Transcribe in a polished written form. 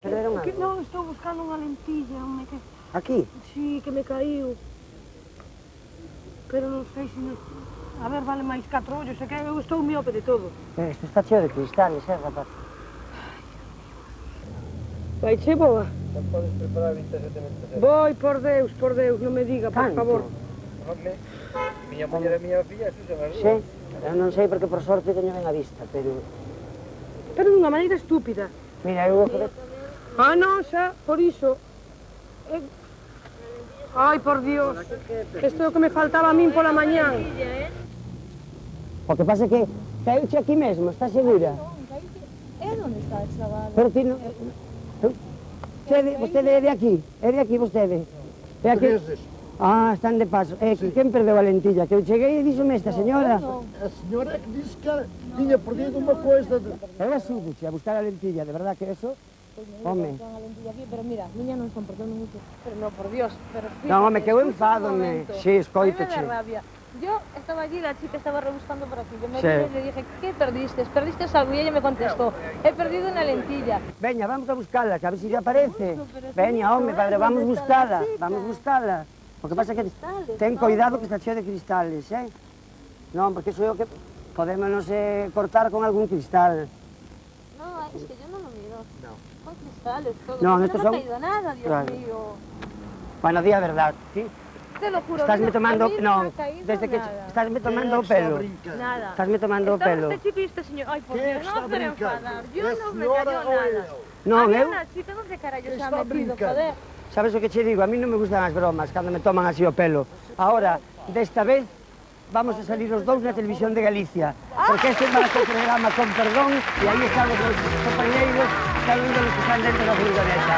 Perderon algo? Non, estou buscando unha lentilla. Aquí? Sí, que me caíu. Pero non sei se... A ver, vale máis 4 ollos, é que eu estou miope de todo. Isto está cheo de cristales, rapaz? Vai, che boa. Non podes preparar 27 metros. Voi, por Deus, non me diga, por favor. Home, miña muller e miña filla, eso son as Sí, dúas. eu non sei porque por sorte teño ben a vista, pero... Pero dunha maneira estúpida. Mira, eu vou poder... Ah, non, xa, por iso. Ai, por Dios. Isto é o que me faltaba a min pola mañán. O que pasa é que caeuche aquí mesmo, está segura? É onde está chavada? Pero ti non... Vostede é de aquí? É de aquí vostede? É aquí? Ah, están de paso. Quen perdeu a lentilla? Que eu cheguei e díxome esta señora. A señora que disse que tiña perdido unha coisa. Eu axúdoche a buscar a lentilla, de verdad que eso... Home. Pero mira, miña non son, perdón, moito. Pero non, por Dios. Non, home, que eu enfádome. Si, escoitoche. A mí me da rabia. Yo estaba allí, la chica estaba rebuscando por aquí. Yo me Sí. vine y le dije, ¿qué perdiste? ¿Perdiste algo? Y ella me contestó, he perdido una lentilla. Veña, vamos a buscarla, que a ver si lle aparece. Veña, home, padre, vamos buscala. Vamos buscala. O que pasa é que ten cuidado que está cheo de cristales, Non, porque iso é o que podémonos cortar con algún cristal. No, es que yo no lo miro. No. Son cristales, todo. No, No estos me ha son- caído nada, Dios Claro. mío. Bueno, di a verdad, ¿sí? Te lo juro. Estásme mira, tomando... a mí no me Non, ha caído desde que... nada. Estásme tomando o pelo. Nada. Estásme tomando o Estaba pelo. este chico y este señor. Ay, por ¿Qué Dios, está no me brincando? enfadar. Yo ¿La no me señora cayó o nada. Non, Había eu... una chica, ¿dónde carajo se ha Está metido, brincando. joder? Sabes o que che digo? A mí non me gustan as bromas cando me toman así o pelo. Ahora, desta vez, vamos a salir os dous na televisión de Galicia. Porque este vai a ser programa con perdón e aí están os compañeiros, cada un dos que están dentro da furgoneta.